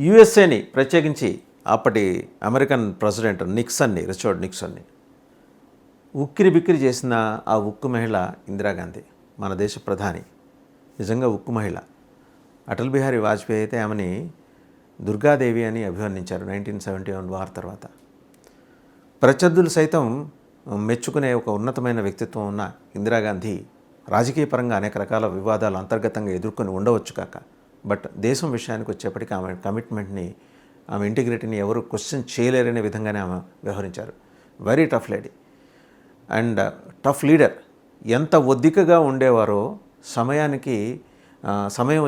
యుఎస్ఏని ప్రత్యేకించి అప్పటి American president Richard నిక్సన్ని ఉక్కిరి బిక్కిరి చేసిన ఆ ఉక్కు మహిళ ఇందిరాగాంధీ, మన దేశ ప్రధాని, నిజంగా ఉక్కు మహిళ. అటల్ బిహారీ వాజ్పేయి అయితే ఆమెని దుర్గాదేవి అని అభివర్ణించారు 1971 వార్ తర్వాత. ప్రత్యర్థులు సైతం మెచ్చుకునే ఒక ఉన్నతమైన వ్యక్తిత్వం ఉన్న ఇందిరాగాంధీ రాజకీయ పరంగా అనేక రకాల వివాదాలు అంతర్గతంగా ఎదుర్కొని ఉండవచ్చు కాక, బట్ దేశం విషయానికి వచ్చేప్పటికీ ఆమె కమిట్మెంట్ని, ఆమె ఇంటిగ్రిటీని ఎవరు క్వశ్చన్ చేయలేరనే విధంగానే ఆమె వ్యవహరించారు. Very tough lady and tough leader. ఎంత ఒద్దికగా ఉండేవారో సమయానికి సమయం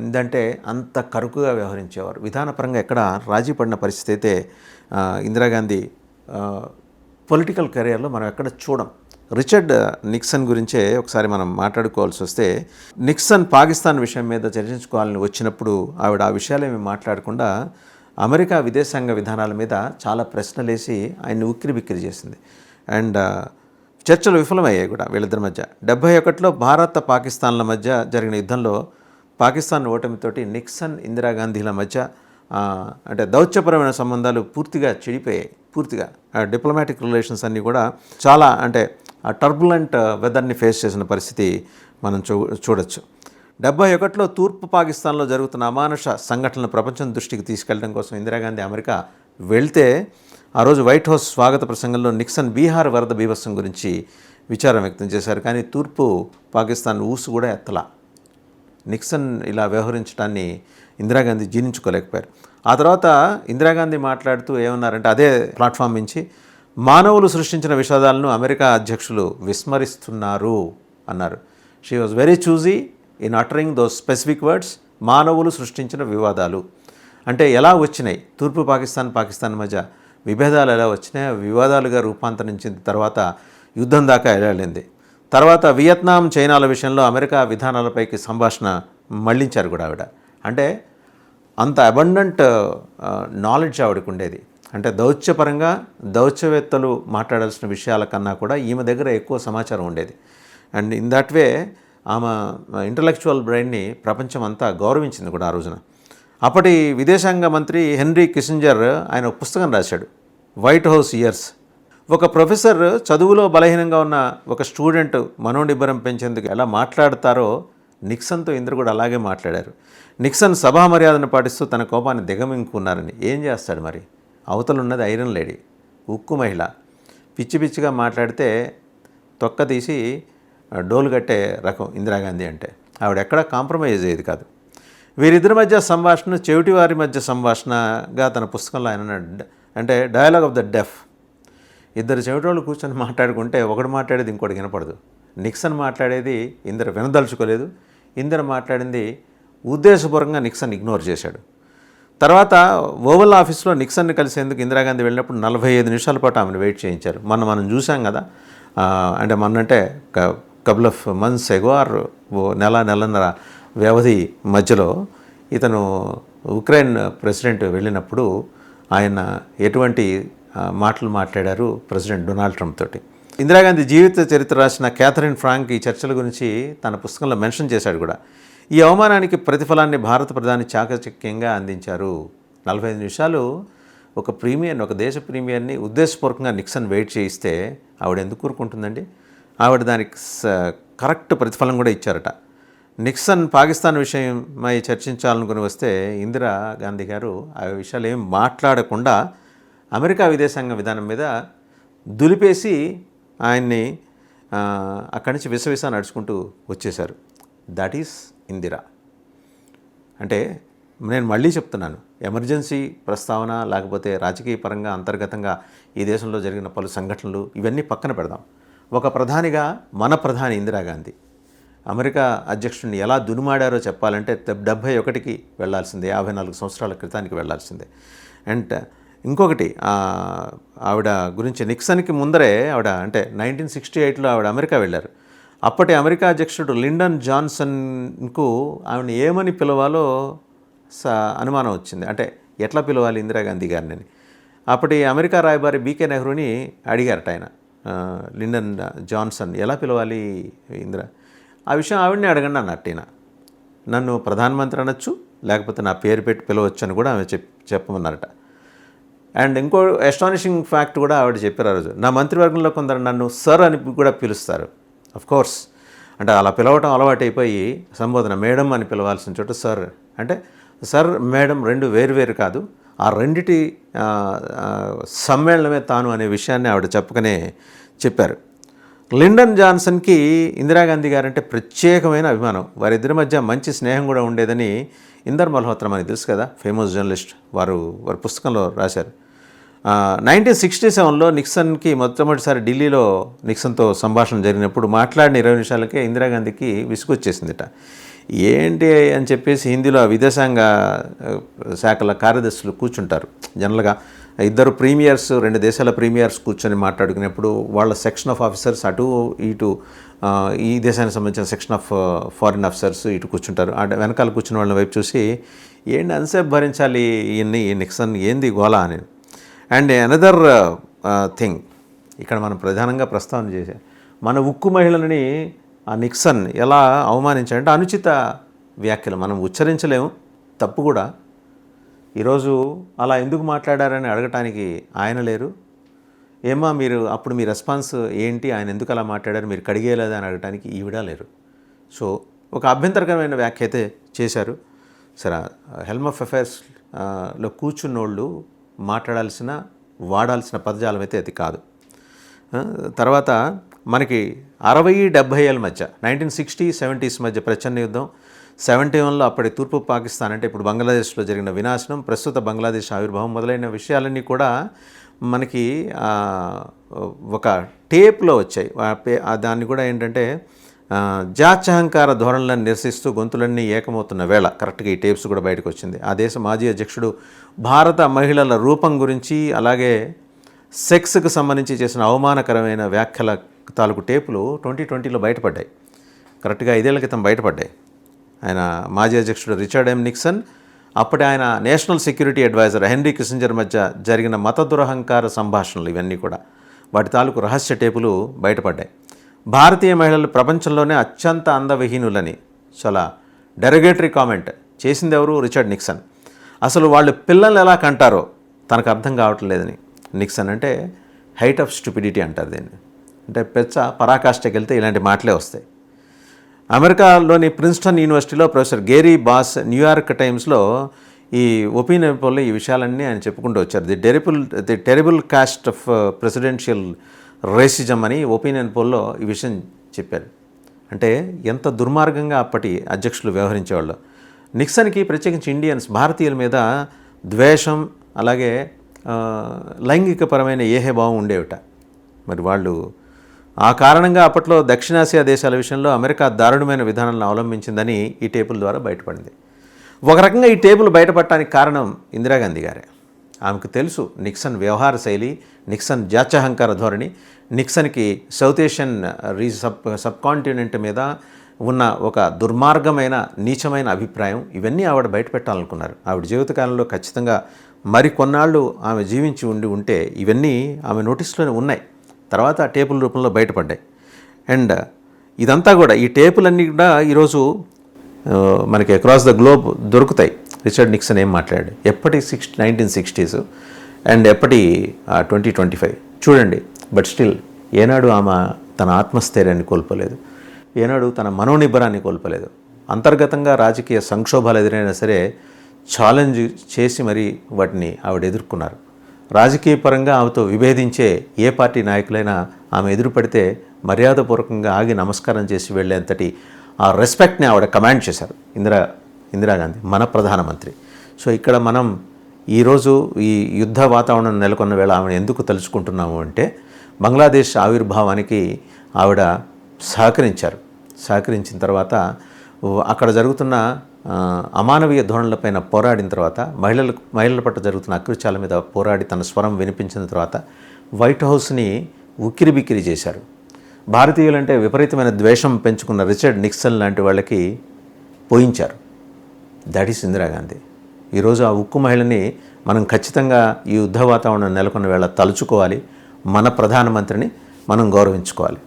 ఏంటంటే అంత కరుకుగా వ్యవహరించేవారు. విధానపరంగా ఎక్కడ రాజీ పడిన పరిస్థితి అయితే ఇందిరాగాంధీ పొలిటికల్ కెరియర్లో మనం ఎక్కడ చూడం. రిచర్డ్ నిక్సన్ గురించే ఒకసారి మనం మాట్లాడుకోవాల్సి వస్తే, నిక్సన్ పాకిస్తాన్ విషయం మీద చర్చించుకోవాలని వచ్చినప్పుడు ఆవిడ ఆ విషయాలేమీ మాట్లాడకుండా అమెరికా విదేశాంగ విధానాల మీద చాలా ప్రశ్నలేసి ఆయన్ని ఉక్కిరి బిక్కిరి చేసింది. అండ్ చర్చలు విఫలమయ్యాయి కూడా వీళ్ళిద్దరి మధ్య. 71లో భారత్ పాకిస్తాన్ల మధ్య జరిగిన యుద్ధంలో పాకిస్తాన్ ఓటమితోటి నిక్సన్ ఇందిరాగాంధీల మధ్య అంటే దౌత్యపరమైన సంబంధాలు పూర్తిగా చెడిపోయాయి. పూర్తిగా డిప్లొమాటిక్ రిలేషన్స్ అన్నీ కూడా చాలా అంటే ఆ టర్బులెంట్ వెదర్ని ఫేస్ చేసిన పరిస్థితి మనం చూడొచ్చు. 71లో తూర్పు పాకిస్తాన్లో జరుగుతున్న అమానుష సంఘటనలు ప్రపంచం దృష్టికి తీసుకెళ్లడం కోసం ఇందిరాగాంధీ అమెరికా వెళ్తే ఆ రోజు వైట్ హౌస్ స్వాగత ప్రసంగంలో నిక్సన్ బీహార్ వరద బీభత్సం గురించి విచారం వ్యక్తం చేశారు. కానీ తూర్పు పాకిస్తాన్ ఊసు కూడా ఎత్తలా. నిక్సన్ ఇలా వ్యవహరించడాన్ని ఇందిరాగాంధీ జీర్ణించుకోలేకపోయారు. ఆ తర్వాత ఇందిరాగాంధీ మాట్లాడుతూ ఏమన్నారంటే, అదే ప్లాట్ఫామ్ నుంచి మానవులు సృష్టించిన విషాదాలను అమెరికా అధ్యక్షులు విస్మరిస్తున్నారు అన్నారు. She was very choosy in uttering those specific words. మానవులు సృష్టించిన వివాదాలు అంటే ఎలా వచ్చినాయి, తూర్పు పాకిస్తాన్ మధ్య విభేదాలు ఎలా వచ్చినాయి, వివాదాలుగా రూపాంతరించిన తర్వాత యుద్ధం దాకా వెళ్ళింది. తర్వాత వియత్నాం, చైనాల విషయంలో అమెరికా విధానాలపైకి సంభాషణ మళ్లించారు కూడా ఆవిడ. అంటే అంత అబండెంట్ నాలెడ్జ్ ఆవిడకు ఉండేది. అంటే దౌత్యపరంగా దౌత్యవేత్తలు మాట్లాడాల్సిన విషయాల కన్నా కూడా ఈమె దగ్గర ఎక్కువ సమాచారం ఉండేది. అండ్ ఇన్ దట్ వే ఆమె ఇంటలెక్చువల్ బ్రెయిన్ని ప్రపంచం అంతా గౌరవించింది కూడా ఆ రోజున. అప్పటి విదేశాంగ మంత్రి హెన్రీ కిస్సింజర్ ఆయన ఒక పుస్తకం రాశాడు, వైట్ హౌస్ ఇయర్స్. ఒక ప్రొఫెసర్ చదువులో బలహీనంగా ఉన్న ఒక స్టూడెంట్ మనోనిబ్బరం పెంచేందుకు ఎలా మాట్లాడతారో నిక్సన్తో ఇందరు కూడా అలాగే మాట్లాడారు. నిక్సన్ సభా మర్యాదను పాటిస్తూ తన కోపాన్ని దిగమింగుకున్నారని. ఏం చేస్తాడు మరి, అవతలున్నది ఐరన్ లేడీ, ఉక్కు మహిళ. పిచ్చి పిచ్చిగా మాట్లాడితే తొక్క తీసి డోలు కట్టే రకం ఇందిరాగాంధీ అంటే. ఆవిడ ఎక్కడా కాంప్రమైజ్ అయ్యేది కాదు. వీరిద్దరి మధ్య సంభాషణ చెవిటి వారి మధ్య సంభాషణగా తన పుస్తకంలో ఆయన అంటే డయలాగ్ ఆఫ్ ద డెఫ్. ఇద్దరు చెవిటోళ్ళు కూర్చొని మాట్లాడుకుంటే ఒకడు మాట్లాడేది ఇంకోటి వినపడదు. నిక్సన్ మాట్లాడేది ఇందరు వినదలుచుకోలేదు, ఇందరు మాట్లాడింది ఉద్దేశపూర్వకంగా నిక్సన్ ఇగ్నోర్ చేశాడు. తర్వాత ఓవల్ ఆఫీస్లో నిక్సన్ని కలిసేందుకు ఇందిరాగాంధీ వెళ్ళినప్పుడు 45 నిమిషాల పాటు ఆమెను వెయిట్ చేయించారు. మనం చూసాం కదా, అంటే మొన్నంటే couple of months ago or నెలన్నర వ్యవధి మధ్యలో ఇతను ఉక్రెయిన్ ప్రెసిడెంట్ వెళ్ళినప్పుడు ఆయన ఎటువంటి మాటలు మాట్లాడారు ప్రెసిడెంట్ డొనాల్డ్ ట్రంప్ తోటి. ఇందిరాగాంధీ జీవిత చరిత్ర రాసిన క్యాథరిన్ ఫ్రాంక్ ఈ చర్చల గురించి తన పుస్తకంలో మెన్షన్ చేశాడు కూడా. ఈ అవమానానికి ప్రతిఫలాన్ని భారత ప్రధాని చాకచక్యంగా అందించారు. 45 నిమిషాలు ఒక దేశ ప్రీమియర్ని ఉద్దేశపూర్వకంగా నిక్సన్ వెయిట్ చేయిస్తే ఆవిడ ఎందుకు కూరుకుంటుందండి? ఆవిడ దానికి కరెక్ట్ ప్రతిఫలం కూడా ఇచ్చారట. నిక్సన్ పాకిస్తాన్ విషయమై చర్చించాలనుకుని వస్తే ఇందిరాగాంధీ గారు ఆ విషయాలు ఏం మాట్లాడకుండా అమెరికా విదేశాంగ విధానం మీద దులిపేసి ఆయన్ని అక్కడి నుంచి విసవిస నడుచుకుంటూ వచ్చేశారు. That is Indira. అంటే నేను మళ్ళీ చెప్తున్నాను, ఎమర్జెన్సీ ప్రస్తావన లేకపోతే రాజకీయ పరంగా అంతర్గతంగా ఈ దేశంలో జరిగిన పలు సంఘటనలు ఇవన్నీ పక్కన పెడదాం. ఒక ప్రధానిగా మన ప్రధాని ఇందిరాగాంధీ అమెరికా అధ్యక్షుడిని ఎలా దునుమాడారో చెప్పాలంటే 71కి వెళ్లాల్సిందే, 54 సంవత్సరాల క్రితానికి వెళ్లాల్సిందే. అండ్ ఇంకొకటి ఆవిడ గురించి నిక్సన్కి ముందరే ఆవిడ అంటే 1968లో ఆవిడ అమెరికా వెళ్ళారు. అప్పటి అమెరికా అధ్యక్షుడు లిండన్ జాన్సన్కు ఆవిడని ఏమని పిలవాలో అనుమానం వచ్చింది. అంటే ఎట్లా పిలవాలి ఇందిరాగాంధీ గారిని. అప్పటి అమెరికా రాయబారి బీకే నెహ్రూని అడిగారట ఆయన, లిండన్ జాన్సన్ ఎలా పిలవాలి ఇందిరా, ఆ విషయం ఆవిడని అడగండి అన్నట్టు. నన్ను ప్రధానమంత్రి అనొచ్చు, లేకపోతే నా పేరు పెట్టి పిలవచ్చు అని కూడా ఆమె చెప్పమన్నారట. అండ్ ఇంకో ఎస్టానిషింగ్ ఫ్యాక్ట్ కూడా ఆవిడ చెప్పారు ఆ రోజు. నా మంత్రివర్గంలో కొందరు నన్ను సర్ అని కూడా పిలుస్తారు. కోర్స్ అంటే అలా పిలవటం అలవాటైపోయి సంబోధన మేడం అని పిలవాల్సిన చోట సర్ అంటే సర్ మేడం రెండు వేరు కాదు, ఆ రెండిటి సమ్మేళనమే తాను అనే విషయాన్ని ఆవిడ చెప్పారు. లిండన్ జాన్సన్కి ఇందిరాగాంధీ గారంటే ప్రత్యేకమైన అభిమానం. వారిద్దరి మధ్య మంచి స్నేహం కూడా ఉండేదని ఇందర్ మల్హోత్రా మనకి తెలుసు కదా, ఫేమస్ జర్నలిస్ట్, వారి పుస్తకంలో రాశారు. 1967లో నిక్సన్కి మొట్టమొదటిసారి ఢిల్లీలో నిక్సన్తో సంభాషణ జరిగినప్పుడు మాట్లాడిన 20 నిమిషాలకే ఇందిరాగాంధీకి విసుగొచ్చేసిందిట. ఏంటి అని చెప్పేసి హిందీలో విదేశాంగ శాఖల కార్యదర్శులు కూర్చుంటారు. జనరల్గా ఇద్దరు ప్రీమియర్స్, 2 దేశాల ప్రీమియర్స్ కూర్చొని మాట్లాడుకునేప్పుడు వాళ్ళ సెక్షన్ ఆఫ్ ఆఫీసర్స్ అటు ఇటు, ఈ దేశానికి సంబంధించిన సెక్షన్ ఆఫ్ ఫారిన్ ఆఫీసర్స్ ఇటు కూర్చుంటారు. వెనకాల కూర్చున్న వాళ్ళని వైపు చూసి ఏంటి అన్సేపు భరించాలి ఈ నిక్సన్ ఏంది గోలా అని. అండ్ అనదర్ థింగ్ ఇక్కడ మనం ప్రధానంగా ప్రస్తావన చేసే మన ఉక్కు మహిళలని ఆ నిక్సన్ ఎలా అవమానించాడంటే అనుచిత వ్యాఖ్యలు మనం ఉచ్చరించలేము, తప్పు కూడా. ఈరోజు అలా ఎందుకు మాట్లాడారని అడగటానికి ఆయన లేరు. ఏమా మీరు అప్పుడు మీ రెస్పాన్స్ ఏంటి, ఆయన ఎందుకు అలా మాట్లాడారు, మీరు కడిగేయలేదా అని అడగటానికి ఈవిడ లేరు. సో ఒక అభ్యంతరకరమైన వ్యాఖ్య అయితే చేశారు. సరే, హెల్మ్ ఆఫ్ అఫైర్స్లో కూర్చున్నోళ్ళు వాడాల్సిన పదజాలం అయితే అది కాదు. తర్వాత మనకి 60-70 ఏళ్ళ మధ్య 1960-70s మధ్య ప్రచన్న యుద్ధం, 71లో అప్పటి తూర్పు పాకిస్తాన్ అంటే ఇప్పుడు బంగ్లాదేశ్లో జరిగిన వినాశనం, ప్రస్తుత బంగ్లాదేశ్ ఆవిర్భావం మొదలైన విషయాలన్నీ కూడా మనకి ఒక టేప్లో వచ్చాయి. దాన్ని కూడా ఏంటంటే జాత్యహంకార ధోరణులను నిరసిస్తూ గొంతులన్నీ ఏకమవుతున్న వేళ కరెక్ట్గా ఈ టేప్స్ కూడా బయటకు వచ్చింది. ఆ దేశ మాజీ అధ్యక్షుడు భారత మహిళల రూపం గురించి అలాగే సెక్స్కి సంబంధించి చేసిన అవమానకరమైన వ్యాఖ్యల తాలూకు టేపులు 2020లో బయటపడ్డాయి. కరెక్ట్గా 5 ఏళ్ల క్రితం బయటపడ్డాయి. ఆయన మాజీ అధ్యక్షుడు రిచర్డ్ ఎం నిక్సన్, అప్పటి ఆయన national security advisor Henry Kissinger మధ్య జరిగిన మత దురహంకార సంభాషణలు ఇవన్నీ కూడా వాటి తాలూకు రహస్య టేపులు బయటపడ్డాయి. భారతీయ మహిళలు ప్రపంచంలోనే అత్యంత అందవిహీనులని చాలా డెరగేటరీ కామెంట్ చేసింది ఎవరు? Richard Nixon. అసలు వాళ్ళు పిల్లల్ని ఎలా కంటారో తనకు అర్థం కావట్లేదని నిక్సన్ అంటే హైట్ ఆఫ్ స్టూపిడిటీ అంటారు దీన్ని. అంటే పరాకాష్ఠకి వెళ్తే ఇలాంటి మాటలే వస్తాయి. అమెరికాలోని ప్రిన్స్టన్ యూనివర్సిటీలో ప్రొఫెసర్ గేరీ బాస్ న్యూయార్క్ టైమ్స్లో ఈ ఒపీనియన్ పోల్లో ఈ విషయాలన్నీ ఆయన చెప్పుకుంటూ వచ్చారు. The terrible cost of presidential racism అని ఒపీనియన్ పోల్లో ఈ విషయం చెప్పారు. అంటే ఎంత దుర్మార్గంగా అప్పటి అధ్యక్షులు వ్యవహరించేవాళ్ళు. నిక్సన్కి ప్రత్యేకించి ఇండియన్స్, భారతీయుల మీద ద్వేషం అలాగే లైంగికపరమైన ఏహేభావం ఉండేవిట. మరి వాళ్ళు ఆ కారణంగా అప్పట్లో దక్షిణాసియా దేశాల విషయంలో అమెరికా దారుణమైన విధానాలను అవలంబించిందని ఈ టేపుల ద్వారా బయటపడింది. ఒక రకంగా ఈ టేపులు బయటపడటానికి కారణం ఇందిరాగాంధీ గారే. ఆమెకు తెలుసు నిక్సన్ వ్యవహార శైలి, నిక్సన్ జాత్యహంకార ధోరణి, నిక్సన్కి సౌత్ ఏషియన్ సబ్ కాంటినెంట్ మీద ఉన్న ఒక దుర్మార్గమైన నీచమైన అభిప్రాయం. ఇవన్నీ ఆవిడ బయటపెట్టాలనుకున్నారు. ఆవిడ జీవితకాలంలో ఖచ్చితంగా మరికొన్నాళ్ళు ఆమె జీవించి ఉంటే ఇవన్నీ ఆమె నోటీస్లోనే ఉన్నాయి. తర్వాత టేపుల రూపంలో బయటపడ్డాయి. అండ్ ఇదంతా కూడా ఈ టేపులన్నీ కూడా ఈరోజు మనకి అక్రాస్ ద గ్లోబ్ దొరుకుతాయి. రిచర్డ్ నిక్సన్ ఏం మాట్లాడాడు, ఎప్పటి 1960s అండ్ ఎప్పటి 2025 చూడండి. బట్ స్టిల్ ఏనాడు ఆమె తన ఆత్మస్థైర్యాన్ని కోల్పోలేదు, ఏనాడు తన మనోనిబ్బరాన్ని కోల్పోలేదు. అంతర్గతంగా రాజకీయ సంక్షోభాలు ఎదురైనా సరే ఛాలెంజ్ చేసి మరీ వాటిని ఆవిడ ఎదుర్కొన్నారు. రాజకీయ పరంగా ఆమెతో విభేదించే ఏ పార్టీ నాయకులైనా ఆమె ఎదురుపడితే మర్యాదపూర్వకంగా ఆగి నమస్కారం చేసి వెళ్ళేంతటి ఆ రెస్పెక్ట్ని ఆవిడ కమాండ్ చేశారు ఇందిరాగాంధీ, మన ప్రధానమంత్రి. సో ఇక్కడ మనం ఈరోజు ఈ యుద్ధ వాతావరణం నెలకొన్న వేళ ఆమెను ఎందుకు తలుచుకుంటున్నాము అంటే బంగ్లాదేశ్ ఆవిర్భావానికి ఆవిడ సహకరించిన తర్వాత అక్కడ జరుగుతున్న అమానవీయ ధోరణులపైన పోరాడిన తర్వాత మహిళల పట్ల జరుగుతున్న అకృత్యాల మీద పోరాడి తన స్వరం వినిపించిన తర్వాత వైట్ హౌస్ని ఉక్కిరిబిక్కిరి చేశారు. భారతీయులంటే విపరీతమైన ద్వేషం పెంచుకున్న రిచర్డ్ నిక్సన్ లాంటి వాళ్ళకి పోయించారు. That is Indira Gandhi. ఈరోజు ఆ ఉక్కు మహిళని మనం ఖచ్చితంగా ఈ యుద్ధ వాతావరణం నెలకొన్న వేళ తలుచుకోవాలి. మన ప్రధానమంత్రిని మనం గౌరవించుకోవాలి.